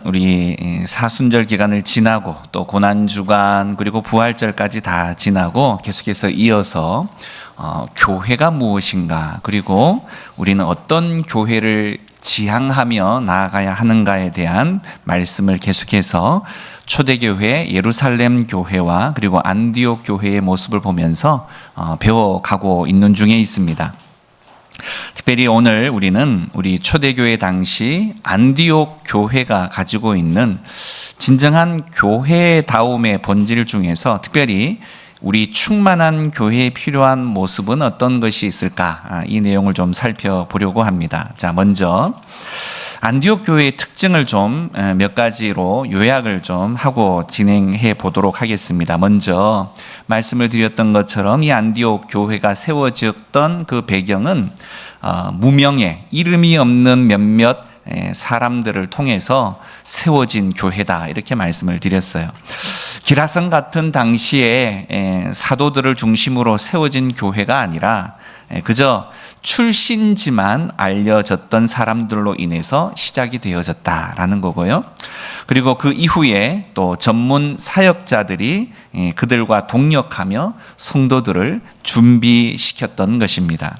우리 사순절 기간을 지나고 또 고난주간 그리고 부활절까지 다 지나고 계속해서 이어서 교회가 무엇인가, 그리고 우리는 어떤 교회를 지향하며 나아가야 하는가에 대한 말씀을 계속해서 초대교회, 예루살렘 교회와 그리고 안디옥 교회의 모습을 보면서 배워가고 있는 중에 있습니다. 특별히 오늘 우리는 우리 초대교회 당시 안디옥 교회가 가지고 있는 진정한 교회다움의 본질 중에서 특별히 우리 충만한 교회에 필요한 모습은 어떤 것이 있을까, 이 내용을 좀 살펴보려고 합니다. 자, 먼저 안디옥 교회의 특징을 좀 몇 가지로 요약을 좀 하고 진행해 보도록 하겠습니다. 먼저 말씀을 드렸던 것처럼 이 안디옥 교회가 세워졌던 그 배경은 무명의 이름이 없는 몇몇 사람들을 통해서 세워진 교회다, 이렇게 말씀을 드렸어요. 기라성 같은 당시에 사도들을 중심으로 세워진 교회가 아니라 그저 출신지만 알려졌던 사람들로 인해서 시작이 되어졌다라는 거고요. 그리고 그 이후에 또 전문 사역자들이 그들과 동역하며 성도들을 준비시켰던 것입니다.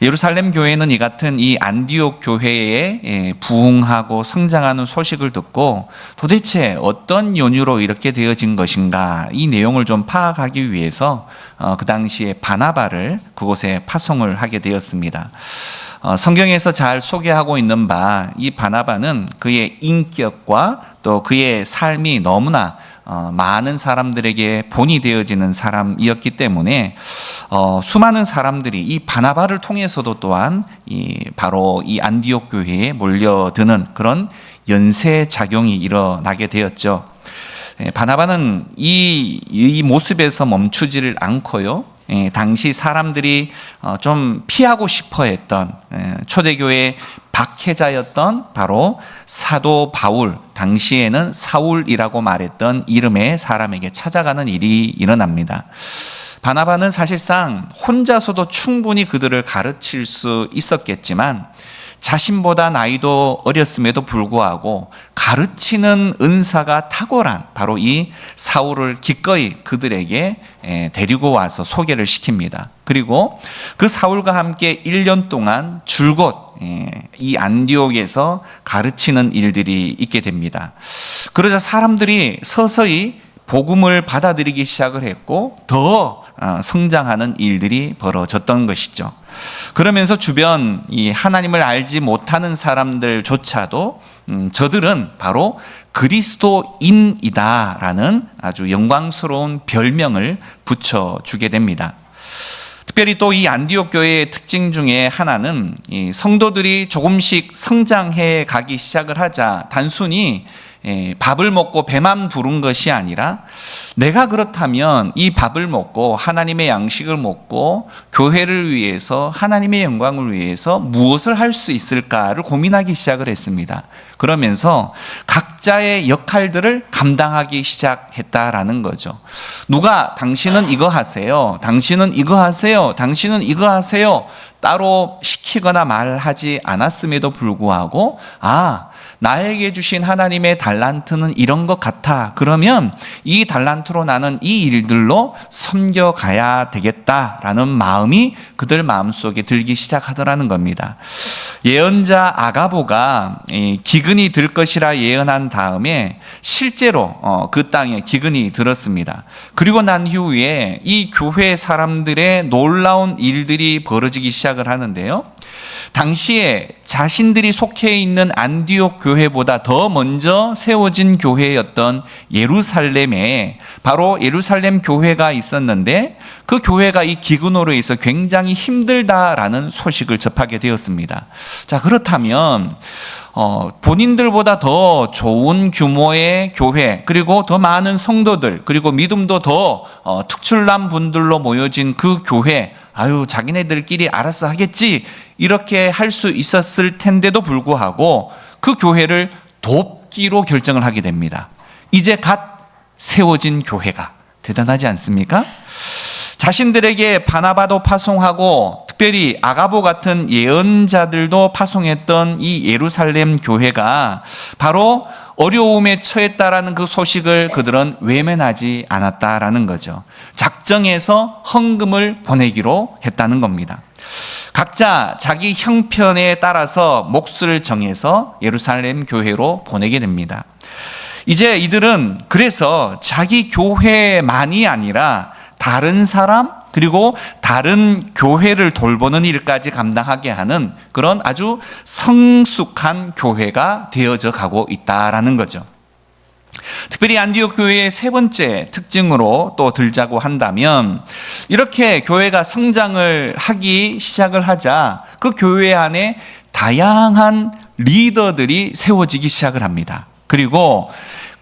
예루살렘 교회는 이 같은 이 안디옥 교회에 부흥하고 성장하는 소식을 듣고 도대체 어떤 연유로 이렇게 되어진 것인가, 이 내용을 좀 파악하기 위해서 그 당시에 바나바를 그곳에 파송을 하게 되었습니다. 성경에서 잘 소개하고 있는 바 이 바나바는 그의 인격과 또 그의 삶이 너무나 많은 사람들에게 본이 되어지는 사람이었기 때문에 수많은 사람들이 이 바나바를 통해서도 또한 바로 이 안디옥 교회에 몰려드는 그런 연쇄작용이 일어나게 되었죠. 바나바는 이 모습에서 멈추지를 않고요, 당시 사람들이 좀 피하고 싶어 했던 초대교회의 박해자였던 바로 사도 바울, 당시에는 사울이라고 말했던 이름의 사람에게 찾아가는 일이 일어납니다. 바나바는 사실상 혼자서도 충분히 그들을 가르칠 수 있었겠지만 자신보다 나이도 어렸음에도 불구하고 가르치는 은사가 탁월한 바로 이 사울을 기꺼이 그들에게 데리고 와서 소개를 시킵니다. 그리고 그 사울과 함께 1년 동안 줄곧 이 안디옥에서 가르치는 일들이 있게 됩니다. 그러자 사람들이 서서히 복음을 받아들이기 시작을 했고 더 성장하는 일들이 벌어졌던 것이죠. 그러면서 주변 이 하나님을 알지 못하는 사람들조차도 저들은 바로 그리스도인이다라는 아주 영광스러운 별명을 붙여주게 됩니다. 특별히 또 이 안디옥 교회의 특징 중에 하나는 이 성도들이 조금씩 성장해 가기 시작을 하자 단순히 밥을 먹고 배만 부른 것이 아니라 내가 그렇다면 이 밥을 먹고 하나님의 양식을 먹고 교회를 위해서 하나님의 영광을 위해서 무엇을 할 수 있을까를 고민하기 시작을 했습니다. 그러면서 각자의 역할들을 감당하기 시작했다라는 거죠. 누가 당신은 이거 하세요, 당신은 이거 하세요, 당신은 이거 하세요 따로 시키거나 말하지 않았음에도 불구하고 나에게 주신 하나님의 달란트는 이런 것 같아. 그러면 이 달란트로 나는 이 일들로 섬겨가야 되겠다라는 마음이 그들 마음속에 들기 시작하더라는 겁니다. 예언자 아가보가 기근이 들 것이라 예언한 다음에 실제로 그 땅에 기근이 들었습니다. 그리고 난 이후에 이 교회 사람들의 놀라운 일들이 벌어지기 시작을 하는데요. 당시에 자신들이 속해 있는 안디옥 교회보다 더 먼저 세워진 교회였던 예루살렘에 바로 예루살렘 교회가 있었는데 그 교회가 이 기근으로 인해서 굉장히 힘들다라는 소식을 접하게 되었습니다. 자, 그렇다면 본인들보다 더 좋은 규모의 교회, 그리고 더 많은 성도들, 그리고 믿음도 더 특출난 분들로 모여진 그 교회, 자기네들끼리 알아서 하겠지, 이렇게 할 수 있었을 텐데도 불구하고 그 교회를 돕기로 결정을 하게 됩니다. 이제 갓 세워진 교회가 대단하지 않습니까? 자신들에게 바나바도 파송하고 특별히 아가보 같은 예언자들도 파송했던 이 예루살렘 교회가 바로 어려움에 처했다라는 그 소식을 그들은 외면하지 않았다라는 거죠. 작정해서 헌금을 보내기로 했다는 겁니다. 각자 자기 형편에 따라서 몫을 정해서 예루살렘 교회로 보내게 됩니다. 이제 이들은 그래서 자기 교회만이 아니라 다른 사람 그리고 다른 교회를 돌보는 일까지 감당하게 하는 그런 아주 성숙한 교회가 되어져 가고 있다라는 거죠. 특별히 안디옥 교회의 세 번째 특징으로 또 들자고 한다면, 이렇게 교회가 성장을 하기 시작을 하자 그 교회 안에 다양한 리더들이 세워지기 시작을 합니다. 그리고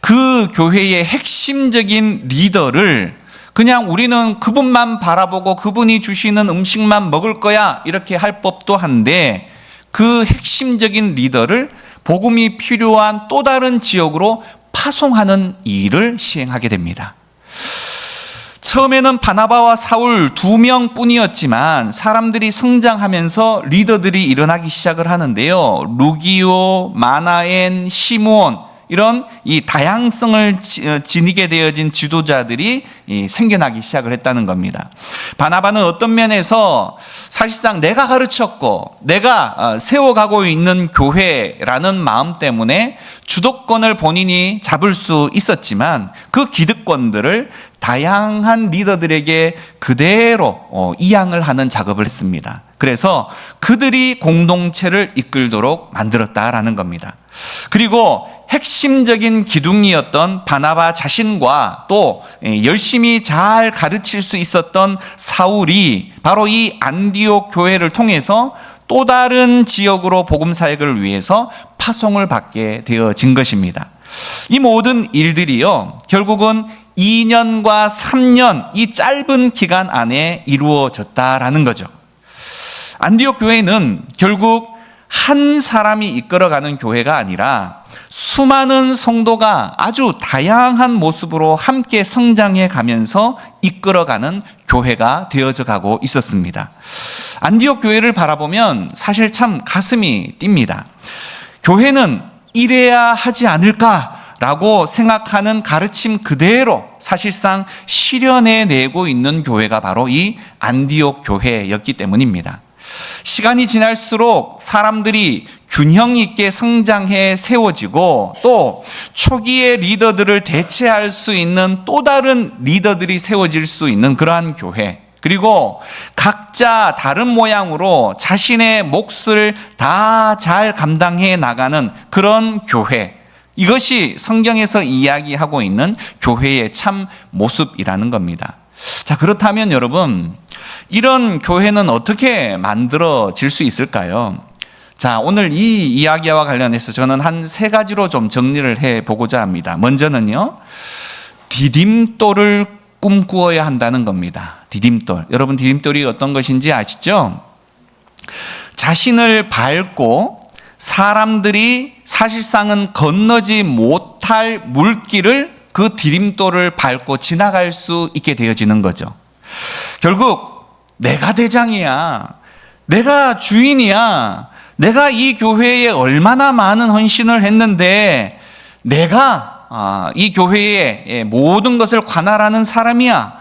그 교회의 핵심적인 리더를 그냥 우리는 그분만 바라보고 그분이 주시는 음식만 먹을 거야 이렇게 할 법도 한데, 그 핵심적인 리더를 복음이 필요한 또 다른 지역으로 파송하는 일을 시행하게 됩니다. 처음에는 바나바와 사울 2명뿐이었지만 사람들이 성장하면서 리더들이 일어나기 시작을 하는데요. 루기오, 마나엔, 시므온, 이런 이 다양성을 지니게 되어진 지도자들이 생겨나기 시작을 했다는 겁니다. 바나바는 어떤 면에서 사실상 내가 가르쳤고 내가 세워가고 있는 교회라는 마음 때문에 주도권을 본인이 잡을 수 있었지만 그 기득권들을 다양한 리더들에게 그대로 이양을 하는 작업을 했습니다. 그래서 그들이 공동체를 이끌도록 만들었다라는 겁니다. 그리고 핵심적인 기둥이었던 바나바 자신과 또 열심히 잘 가르칠 수 있었던 사울이 바로 이 안디옥 교회를 통해서 또 다른 지역으로 복음 사역을 위해서 파송을 받게 되어진 것입니다. 이 모든 일들이요, 결국은 2년과 3년 이 짧은 기간 안에 이루어졌다라는 거죠. 안디옥 교회는 결국 한 사람이 이끌어가는 교회가 아니라 수많은 성도가 아주 다양한 모습으로 함께 성장해 가면서 이끌어가는 교회가 되어져 가고 있었습니다. 안디옥 교회를 바라보면 사실 참 가슴이 뜁니다. 교회는 이래야 하지 않을까라고 생각하는 가르침 그대로 사실상 실현해내고 있는 교회가 바로 이 안디옥 교회였기 때문입니다. 시간이 지날수록 사람들이 균형 있게 성장해 세워지고 또 초기의 리더들을 대체할 수 있는 또 다른 리더들이 세워질 수 있는 그러한 교회, 그리고 각자 다른 모양으로 자신의 몫을 다 잘 감당해 나가는 그런 교회, 이것이 성경에서 이야기하고 있는 교회의 참 모습이라는 겁니다. 자, 그렇다면 여러분, 이런 교회는 어떻게 만들어질 수 있을까요? 자, 오늘 이 이야기와 관련해서 저는 한 3가지로 좀 정리를 해보고자 합니다. 먼저는요, 디딤돌을 꿈꾸어야 한다는 겁니다. 디딤돌. 여러분, 디딤돌이 어떤 것인지 아시죠? 자신을 밟고 사람들이 사실상은 건너지 못할 물길을 그 디딤돌을 밟고 지나갈 수 있게 되어지는 거죠. 결국 내가 대장이야, 내가 주인이야, 내가 이 교회에 얼마나 많은 헌신을 했는데 내가 이 교회의 모든 것을 관할하는 사람이야,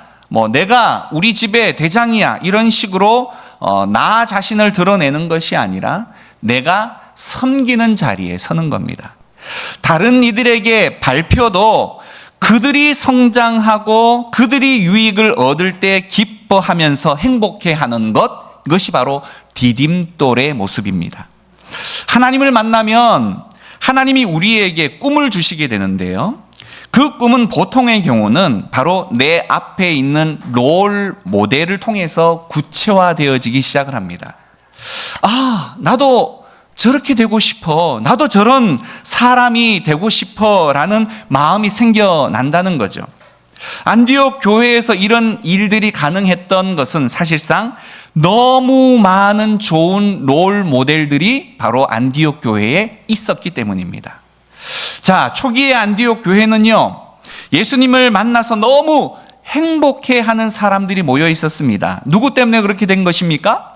내가 우리 집의 대장이야, 이런 식으로 나 자신을 드러내는 것이 아니라 내가 섬기는 자리에 서는 겁니다. 다른 이들에게 발표도 그들이 성장하고 그들이 유익을 얻을 때 기뻐하면서 행복해하는 것, 이것이 바로 디딤돌의 모습입니다. 하나님을 만나면 하나님이 우리에게 꿈을 주시게 되는데요, 그 꿈은 보통의 경우는 바로 내 앞에 있는 롤 모델을 통해서 구체화되어지기 시작을 합니다. 나도 저렇게 되고 싶어, 나도 저런 사람이 되고 싶어 라는 마음이 생겨난다는 거죠. 안디옥 교회에서 이런 일들이 가능했던 것은 사실상 너무 많은 좋은 롤 모델들이 바로 안디옥 교회에 있었기 때문입니다. 자, 초기의 안디옥 교회는요, 예수님을 만나서 너무 행복해하는 사람들이 모여 있었습니다. 누구 때문에 그렇게 된 것입니까?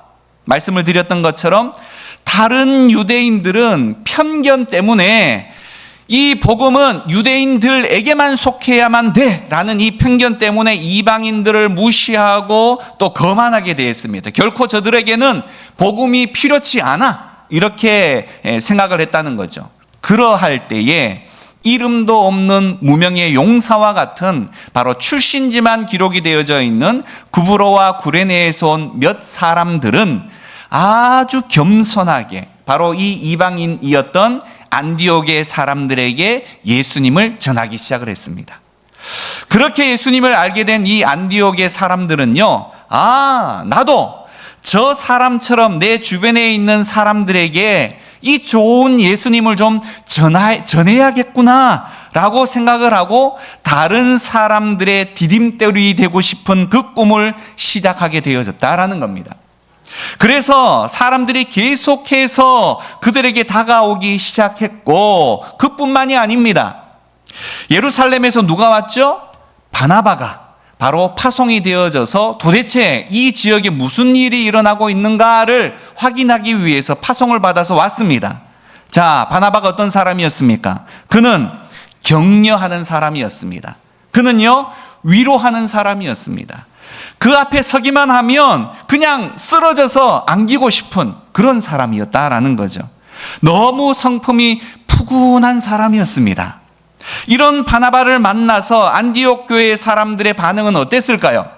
말씀을 드렸던 것처럼 다른 유대인들은 편견 때문에 이 복음은 유대인들에게만 속해야만 돼라는 이 편견 때문에 이방인들을 무시하고 또 거만하게 되었습니다. 결코 저들에게는 복음이 필요치 않아, 이렇게 생각을 했다는 거죠. 그러할 때에 이름도 없는 무명의 용사와 같은 바로 출신지만 기록이 되어져 있는 구브로와 구레네에서 온 몇 사람들은 아주 겸손하게 바로 이 이방인이었던 안디옥의 사람들에게 예수님을 전하기 시작을 했습니다. 그렇게 예수님을 알게 된 이 안디옥의 사람들은요, 나도 저 사람처럼 내 주변에 있는 사람들에게 이 좋은 예수님을 좀 전해야겠구나 라고 생각을 하고 다른 사람들의 디딤돌이 되고 싶은 그 꿈을 시작하게 되어졌다라는 겁니다. 그래서 사람들이 계속해서 그들에게 다가오기 시작했고, 그뿐만이 아닙니다. 예루살렘에서 누가 왔죠? 바나바가 바로 파송이 되어져서 도대체 이 지역에 무슨 일이 일어나고 있는가를 확인하기 위해서 파송을 받아서 왔습니다. 자, 바나바가 어떤 사람이었습니까? 그는 격려하는 사람이었습니다. 그는요, 위로하는 사람이었습니다. 그 앞에 서기만 하면 그냥 쓰러져서 안기고 싶은 그런 사람이었다라는 거죠. 너무 성품이 푸근한 사람이었습니다. 이런 바나바를 만나서 안디옥 교회 사람들의 반응은 어땠을까요?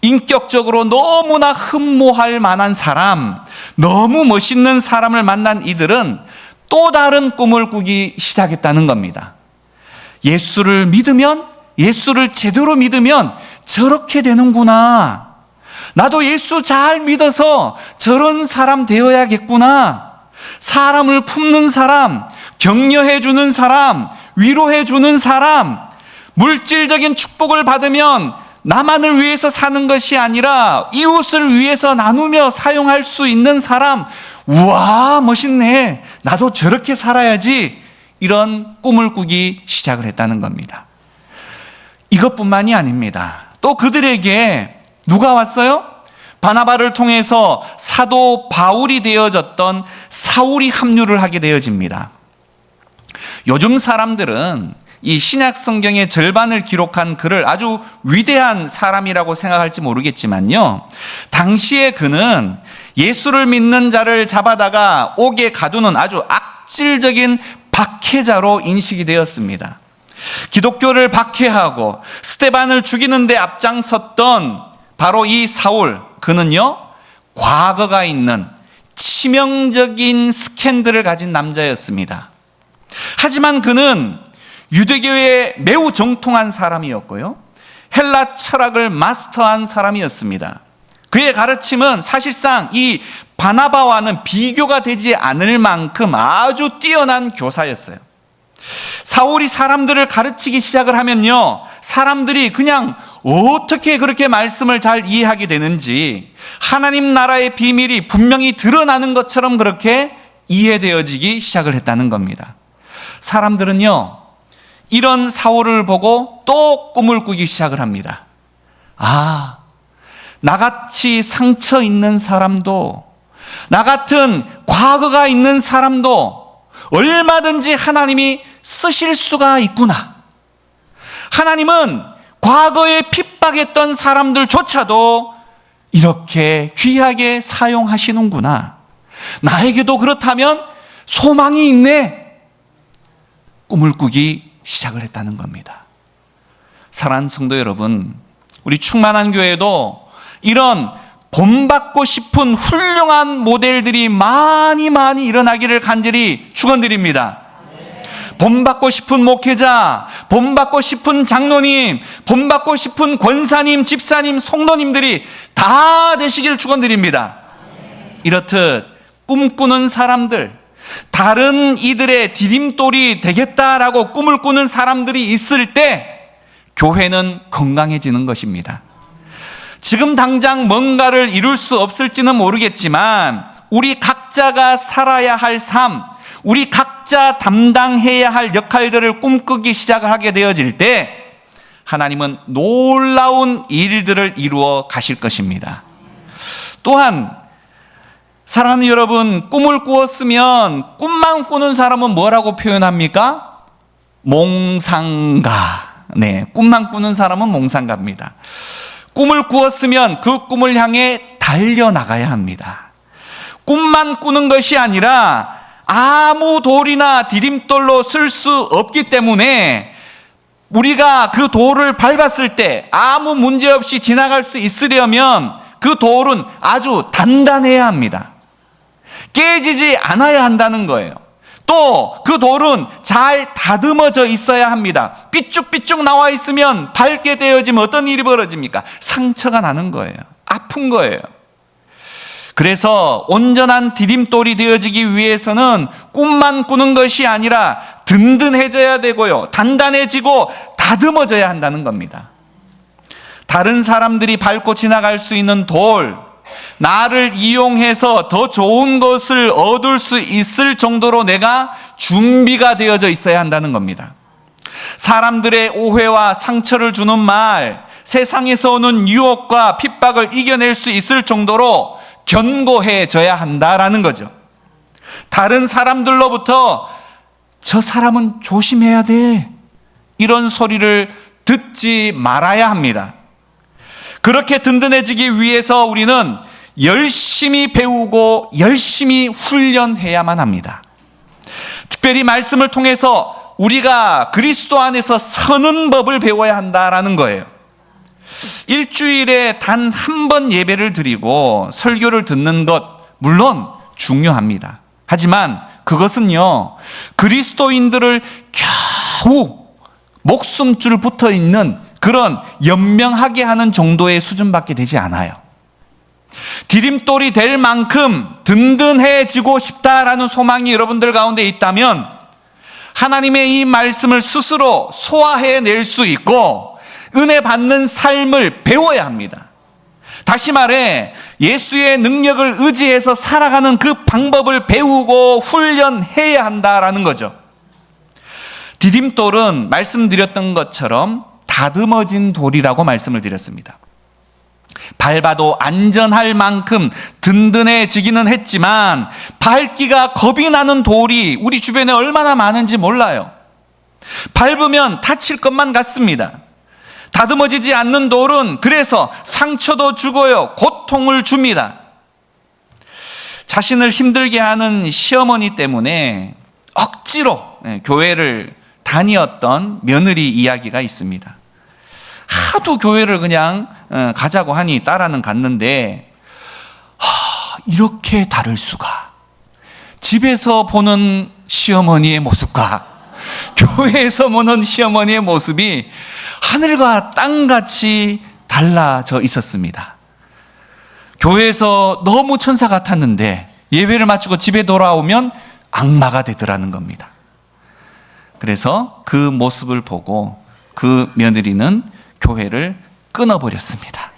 인격적으로 너무나 흠모할 만한 사람, 너무 멋있는 사람을 만난 이들은 또 다른 꿈을 꾸기 시작했다는 겁니다. 예수를 믿으면, 예수를 제대로 믿으면 저렇게 되는구나. 나도 예수 잘 믿어서 저런 사람 되어야겠구나. 사람을 품는 사람, 격려해 주는 사람, 위로해 주는 사람, 물질적인 축복을 받으면 나만을 위해서 사는 것이 아니라 이웃을 위해서 나누며 사용할 수 있는 사람. 우와, 멋있네. 나도 저렇게 살아야지. 이런 꿈을 꾸기 시작을 했다는 겁니다. 이것뿐만이 아닙니다. 또 그들에게 누가 왔어요? 바나바를 통해서 사도 바울이 되어졌던 사울이 합류를 하게 되어집니다. 요즘 사람들은 이 신약 성경의 절반을 기록한 그를 아주 위대한 사람이라고 생각할지 모르겠지만요, 당시에 그는 예수를 믿는 자를 잡아다가 옥에 가두는 아주 악질적인 박해자로 인식이 되었습니다. 기독교를 박해하고 스데반을 죽이는 데 앞장섰던 바로 이 사울, 그는요, 과거가 있는 치명적인 스캔들을 가진 남자였습니다. 하지만 그는 유대교에 매우 정통한 사람이었고요, 헬라 철학을 마스터한 사람이었습니다. 그의 가르침은 사실상 이 바나바와는 비교가 되지 않을 만큼 아주 뛰어난 교사였어요. 사울이 사람들을 가르치기 시작을 하면요, 사람들이 그냥 어떻게 그렇게 말씀을 잘 이해하게 되는지 하나님 나라의 비밀이 분명히 드러나는 것처럼 그렇게 이해되어지기 시작을 했다는 겁니다. 사람들은요, 이런 사울을 보고 또 꿈을 꾸기 시작을 합니다. 나같이 상처 있는 사람도, 나 같은 과거가 있는 사람도 얼마든지 하나님이 쓰실 수가 있구나. 하나님은 과거에 핍박했던 사람들조차도 이렇게 귀하게 사용하시는구나. 나에게도 그렇다면 소망이 있네. 꿈을 꾸기 시작을 했다는 겁니다. 사랑하는 성도 여러분, 우리 충만한 교회도 이런 본받고 싶은 훌륭한 모델들이 많이 일어나기를 간절히 축원드립니다. 본받고 싶은 목회자, 본받고 싶은 장로님, 본받고 싶은 권사님, 집사님, 성도님들이 다 되시기를 축원드립니다. 이렇듯 꿈꾸는 사람들, 다른 이들의 디딤돌이 되겠다라고 꿈을 꾸는 사람들이 있을 때 교회는 건강해지는 것입니다. 지금 당장 뭔가를 이룰 수 없을지는 모르겠지만 우리 각자가 살아야 할 삶, 우리 각자 담당해야 할 역할들을 꿈꾸기 시작을 하게 되어질 때 하나님은 놀라운 일들을 이루어 가실 것입니다. 또한 사랑하는 여러분, 꿈을 꾸었으면 꿈만 꾸는 사람은 뭐라고 표현합니까? 몽상가. 네, 꿈만 꾸는 사람은 몽상가입니다. 꿈을 꾸었으면 그 꿈을 향해 달려나가야 합니다. 꿈만 꾸는 것이 아니라 아무 돌이나 디딤돌로 쓸 수 없기 때문에 우리가 그 돌을 밟았을 때 아무 문제 없이 지나갈 수 있으려면 그 돌은 아주 단단해야 합니다. 깨지지 않아야 한다는 거예요. 또 그 돌은 잘 다듬어져 있어야 합니다. 삐쭉삐쭉 나와 있으면 밟게 되어지면 어떤 일이 벌어집니까? 상처가 나는 거예요. 아픈 거예요. 그래서 온전한 디딤돌이 되어지기 위해서는 꿈만 꾸는 것이 아니라 든든해져야 되고요, 단단해지고 다듬어져야 한다는 겁니다. 다른 사람들이 밟고 지나갈 수 있는 돌, 나를 이용해서 더 좋은 것을 얻을 수 있을 정도로 내가 준비가 되어져 있어야 한다는 겁니다. 사람들의 오해와 상처를 주는 말, 세상에서 오는 유혹과 핍박을 이겨낼 수 있을 정도로 견고해져야 한다라는 거죠. 다른 사람들로부터 저 사람은 조심해야 돼, 이런 소리를 듣지 말아야 합니다. 그렇게 든든해지기 위해서 우리는 열심히 배우고 열심히 훈련해야만 합니다. 특별히 말씀을 통해서 우리가 그리스도 안에서 서는 법을 배워야 한다라는 거예요. 일주일에 단 한 번 예배를 드리고 설교를 듣는 것 물론 중요합니다. 하지만 그것은요, 그리스도인들을 겨우 목숨줄 붙어 있는 그런 연명하게 하는 정도의 수준밖에 되지 않아요. 디딤돌이 될 만큼 든든해지고 싶다라는 소망이 여러분들 가운데 있다면 하나님의 이 말씀을 스스로 소화해낼 수 있고 은혜 받는 삶을 배워야 합니다. 다시 말해 예수의 능력을 의지해서 살아가는 그 방법을 배우고 훈련해야 한다라는 거죠. 디딤돌은 말씀드렸던 것처럼 다듬어진 돌이라고 말씀을 드렸습니다. 밟아도 안전할 만큼 든든해지기는 했지만 밟기가 겁이 나는 돌이 우리 주변에 얼마나 많은지 몰라요. 밟으면 다칠 것만 같습니다. 다듬어지지 않는 돌은 그래서 상처도 주고요, 고통을 줍니다. 자신을 힘들게 하는 시어머니 때문에 억지로 교회를 다니었던 며느리 이야기가 있습니다. 하도 교회를 그냥 가자고 하니 따라는 갔는데 이렇게 다를 수가. 집에서 보는 시어머니의 모습과 교회에서 보는 시어머니의 모습이 하늘과 땅같이 달라져 있었습니다. 교회에서 너무 천사 같았는데 예배를 마치고 집에 돌아오면 악마가 되더라는 겁니다. 그래서 그 모습을 보고 그 며느리는 교회를 끊어버렸습니다.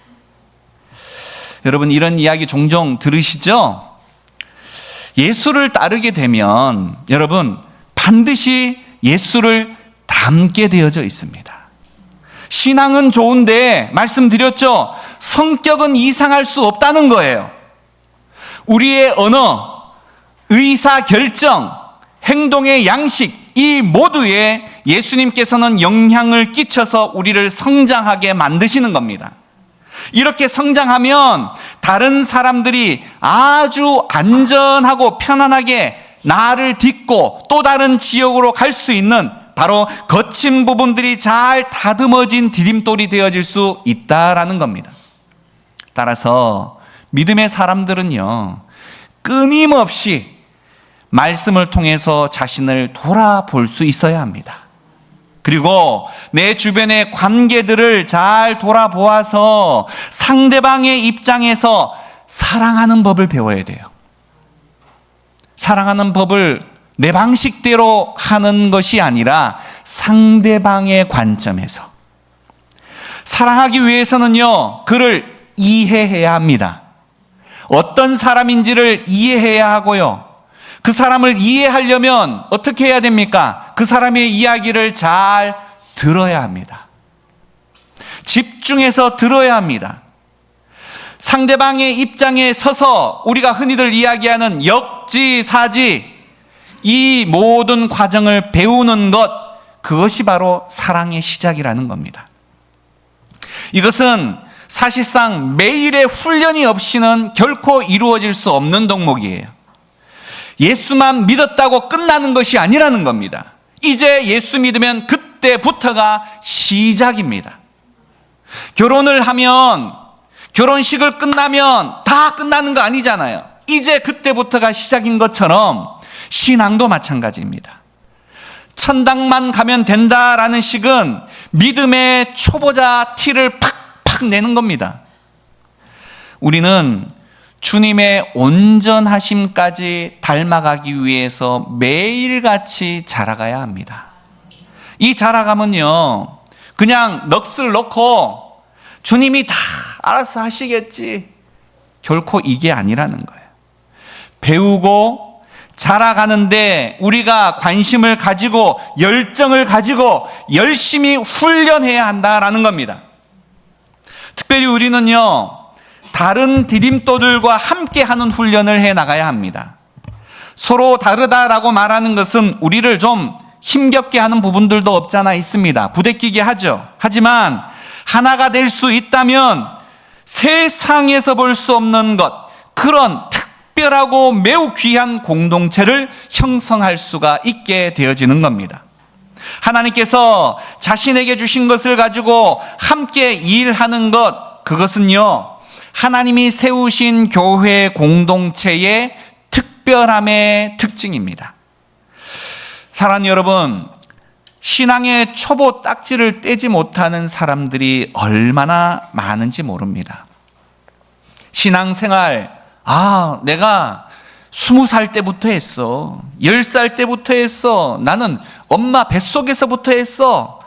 여러분, 이런 이야기 종종 들으시죠? 예수를 따르게 되면 여러분 반드시 예수를 닮게 되어져 있습니다. 신앙은 좋은데 말씀드렸죠? 성격은 이상할 수 없다는 거예요. 우리의 언어, 의사결정, 행동의 양식, 이 모두에 예수님께서는 영향을 끼쳐서 우리를 성장하게 만드시는 겁니다. 이렇게 성장하면 다른 사람들이 아주 안전하고 편안하게 나를 딛고 또 다른 지역으로 갈 수 있는 바로 거친 부분들이 잘 다듬어진 디딤돌이 되어질 수 있다라는 겁니다. 따라서 믿음의 사람들은요, 끊임없이 말씀을 통해서 자신을 돌아볼 수 있어야 합니다. 그리고 내 주변의 관계들을 잘 돌아보아서 상대방의 입장에서 사랑하는 법을 배워야 돼요. 사랑하는 법을 내 방식대로 하는 것이 아니라 상대방의 관점에서. 사랑하기 위해서는요, 그를 이해해야 합니다. 어떤 사람인지를 이해해야 하고요, 그 사람을 이해하려면 어떻게 해야 됩니까? 그 사람의 이야기를 잘 들어야 합니다. 집중해서 들어야 합니다. 상대방의 입장에 서서 우리가 흔히들 이야기하는 역지사지, 이 모든 과정을 배우는 것, 그것이 바로 사랑의 시작이라는 겁니다. 이것은 사실상 매일의 훈련이 없이는 결코 이루어질 수 없는 덕목이에요. 예수만 믿었다고 끝나는 것이 아니라는 겁니다. 이제 예수 믿으면 그때부터가 시작입니다. 결혼을 하면, 결혼식을 끝나면 다 끝나는 거 아니잖아요. 이제 그때부터가 시작인 것처럼 신앙도 마찬가지입니다. 천당만 가면 된다라는 식은 믿음의 초보자 티를 팍팍 내는 겁니다. 우리는 주님의 온전하심까지 닮아가기 위해서 매일같이 자라가야 합니다. 이 자라감은요, 그냥 넋을 놓고 주님이 다 알아서 하시겠지, 결코 이게 아니라는 거예요. 배우고 자라가는데 우리가 관심을 가지고 열정을 가지고 열심히 훈련해야 한다라는 겁니다. 특별히 우리는요, 다른 디딤돌들과 함께 하는 훈련을 해 나가야 합니다. 서로 다르다라고 말하는 것은 우리를 좀 힘겹게 하는 부분들도 없잖아 있습니다. 부대끼게 하죠. 하지만 하나가 될 수 있다면 세상에서 볼 수 없는 것, 그런 특별하고 매우 귀한 공동체를 형성할 수가 있게 되어지는 겁니다. 하나님께서 자신에게 주신 것을 가지고 함께 일하는 것, 그것은요, 하나님이 세우신 교회 공동체의 특별함의 특징입니다. 사랑하는 여러분, 신앙의 초보 딱지를 떼지 못하는 사람들이 얼마나 많은지 모릅니다. 신앙생활, 내가 20살 때부터 했어. 10살 때부터 했어. 나는 엄마 뱃속에서부터 했어.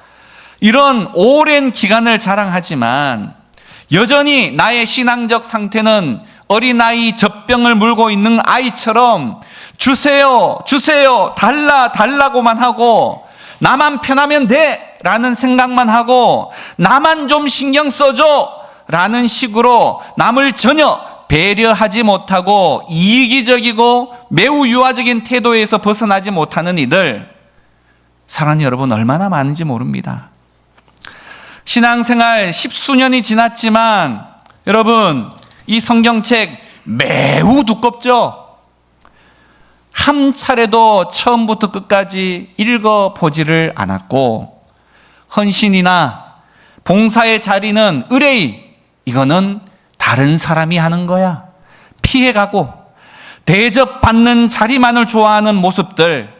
이런 오랜 기간을 자랑하지만 여전히 나의 신앙적 상태는 어린아이 젖병을 물고 있는 아이처럼 주세요, 주세요, 달라고만 하고, 나만 편하면 돼 라는 생각만 하고, 나만 좀 신경 써줘 라는 식으로 남을 전혀 배려하지 못하고 이기적이고 매우 유아적인 태도에서 벗어나지 못하는 이들, 사랑하는 여러분, 얼마나 많은지 모릅니다. 신앙생활 10수년이 지났지만 여러분, 이 성경책 매우 두껍죠? 한 차례도 처음부터 끝까지 읽어보지를 않았고, 헌신이나 봉사의 자리는 의뢰의, 이거는 다른 사람이 하는 거야, 피해가고 대접받는 자리만을 좋아하는 모습들,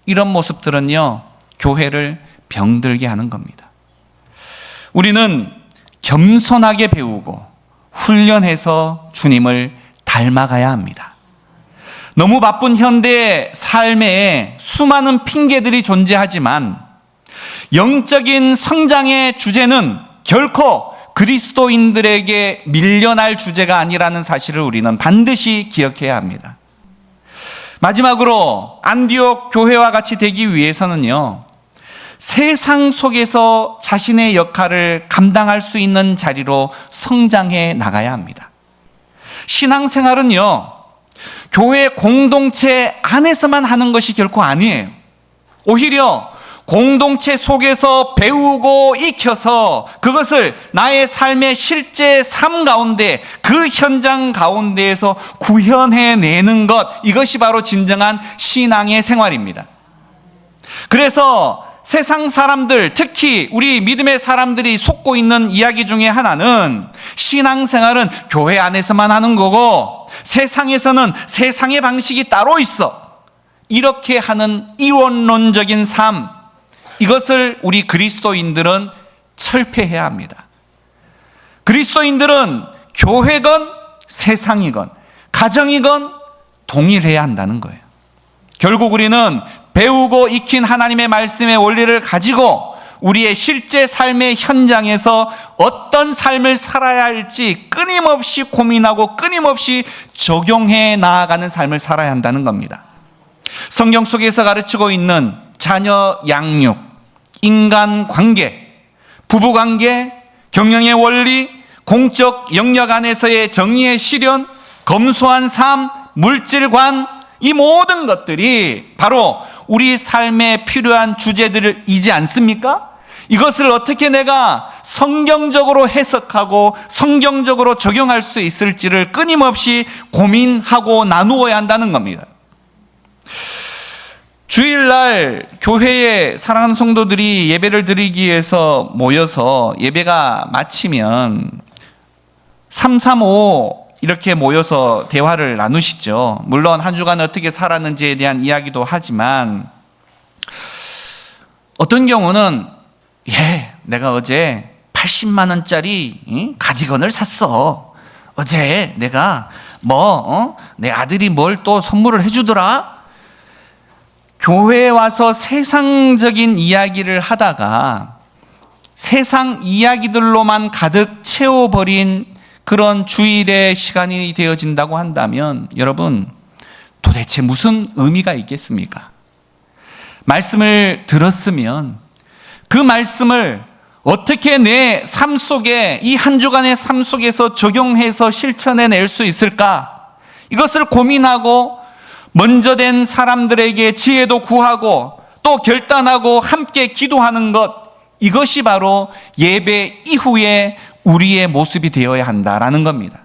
이런 모습들은요, 교회를 병들게 하는 겁니다. 우리는 겸손하게 배우고 훈련해서 주님을 닮아가야 합니다. 너무 바쁜 현대의 삶에 수많은 핑계들이 존재하지만 영적인 성장의 주제는 결코 그리스도인들에게 밀려날 주제가 아니라는 사실을 우리는 반드시 기억해야 합니다. 마지막으로 안디옥 교회와 같이 되기 위해서는요, 세상 속에서 자신의 역할을 감당할 수 있는 자리로 성장해 나가야 합니다. 신앙생활은요, 교회 공동체 안에서만 하는 것이 결코 아니에요. 오히려 공동체 속에서 배우고 익혀서 그것을 나의 삶의 실제 삶 가운데, 그 현장 가운데에서 구현해내는 것, 이것이 바로 진정한 신앙의 생활입니다. 그래서 세상 사람들, 특히 우리 믿음의 사람들이 속고 있는 이야기 중에 하나는, 신앙생활은 교회 안에서만 하는 거고 세상에서는 세상의 방식이 따로 있어, 이렇게 하는 이원론적인 삶, 이것을 우리 그리스도인들은 철폐해야 합니다. 그리스도인들은 교회건 세상이건 가정이건 동일해야 한다는 거예요. 결국 우리는 배우고 익힌 하나님의 말씀의 원리를 가지고 우리의 실제 삶의 현장에서 어떤 삶을 살아야 할지 끊임없이 고민하고 끊임없이 적용해 나아가는 삶을 살아야 한다는 겁니다. 성경 속에서 가르치고 있는 자녀 양육, 인간 관계, 부부 관계, 경영의 원리, 공적 영역 안에서의 정의의 실현, 검소한 삶, 물질관, 이 모든 것들이 바로 우리 삶에 필요한 주제들이지 않습니까? 이것을 어떻게 내가 성경적으로 해석하고 성경적으로 적용할 수 있을지를 끊임없이 고민하고 나누어야 한다는 겁니다. 주일날 교회에 사랑하는 성도들이 예배를 드리기 위해서 모여서 예배가 마치면 335 이렇게 모여서 대화를 나누시죠. 물론 한 주간 어떻게 살았는지에 대한 이야기도 하지만 어떤 경우는 내가 어제 80만 원짜리 가디건을 샀어. 어제 내가 내 아들이 뭘 또 선물을 해주더라. 교회에 와서 세상적인 이야기를 하다가 세상 이야기들로만 가득 채워버린 그런 주일의 시간이 되어진다고 한다면 여러분 도대체 무슨 의미가 있겠습니까? 말씀을 들었으면 그 말씀을 어떻게 내 삶 속에 이 한 주간의 삶 속에서 적용해서 실천해낼 수 있을까? 이것을 고민하고 먼저 된 사람들에게 지혜도 구하고 또 결단하고 함께 기도하는 것, 이것이 바로 예배 이후에 우리의 모습이 되어야 한다라는 겁니다.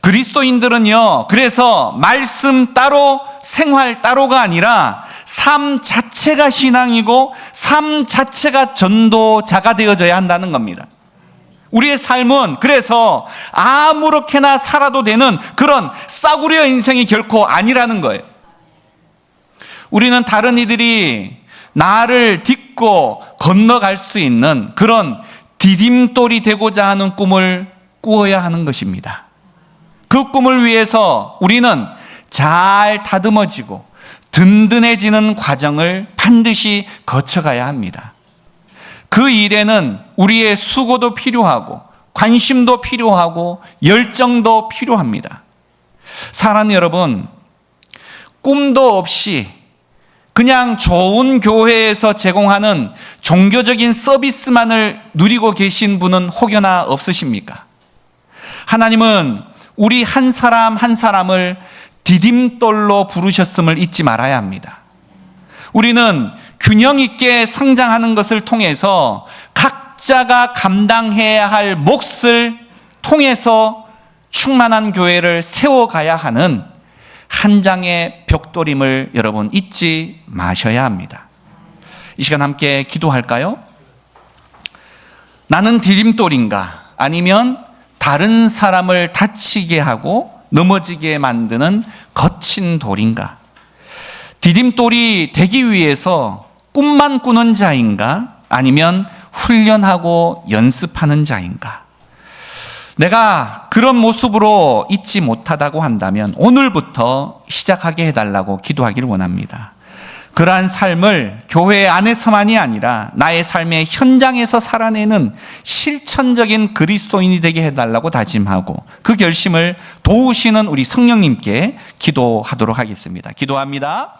그리스도인들은요, 그래서 말씀 따로 생활 따로가 아니라 삶 자체가 신앙이고 삶 자체가 전도자가 되어져야 한다는 겁니다. 우리의 삶은 그래서 아무렇게나 살아도 되는 그런 싸구려 인생이 결코 아니라는 거예요. 우리는 다른 이들이 나를 딛고 건너갈 수 있는 그런 디딤돌이 되고자 하는 꿈을 꾸어야 하는 것입니다. 그 꿈을 위해서 우리는 잘 다듬어지고 든든해지는 과정을 반드시 거쳐가야 합니다. 그 일에는 우리의 수고도 필요하고 관심도 필요하고 열정도 필요합니다. 사랑하는 여러분, 꿈도 없이 그냥 좋은 교회에서 제공하는 종교적인 서비스만을 누리고 계신 분은 혹여나 없으십니까? 하나님은 우리 한 사람 한 사람을 디딤돌로 부르셨음을 잊지 말아야 합니다. 우리는 균형 있게 성장하는 것을 통해서 각자가 감당해야 할 몫을 통해서 충만한 교회를 세워가야 하는 한 장의 벽돌임을 여러분 잊지 마셔야 합니다. 이 시간 함께 기도할까요? 나는 디딤돌인가? 아니면 다른 사람을 다치게 하고 넘어지게 만드는 거친 돌인가? 디딤돌이 되기 위해서 꿈만 꾸는 자인가? 아니면 훈련하고 연습하는 자인가? 내가 그런 모습으로 있지 못하다고 한다면 오늘부터 시작하게 해달라고 기도하기를 원합니다. 그러한 삶을 교회 안에서만이 아니라 나의 삶의 현장에서 살아내는 실천적인 그리스도인이 되게 해달라고 다짐하고 그 결심을 도우시는 우리 성령님께 기도하도록 하겠습니다. 기도합니다.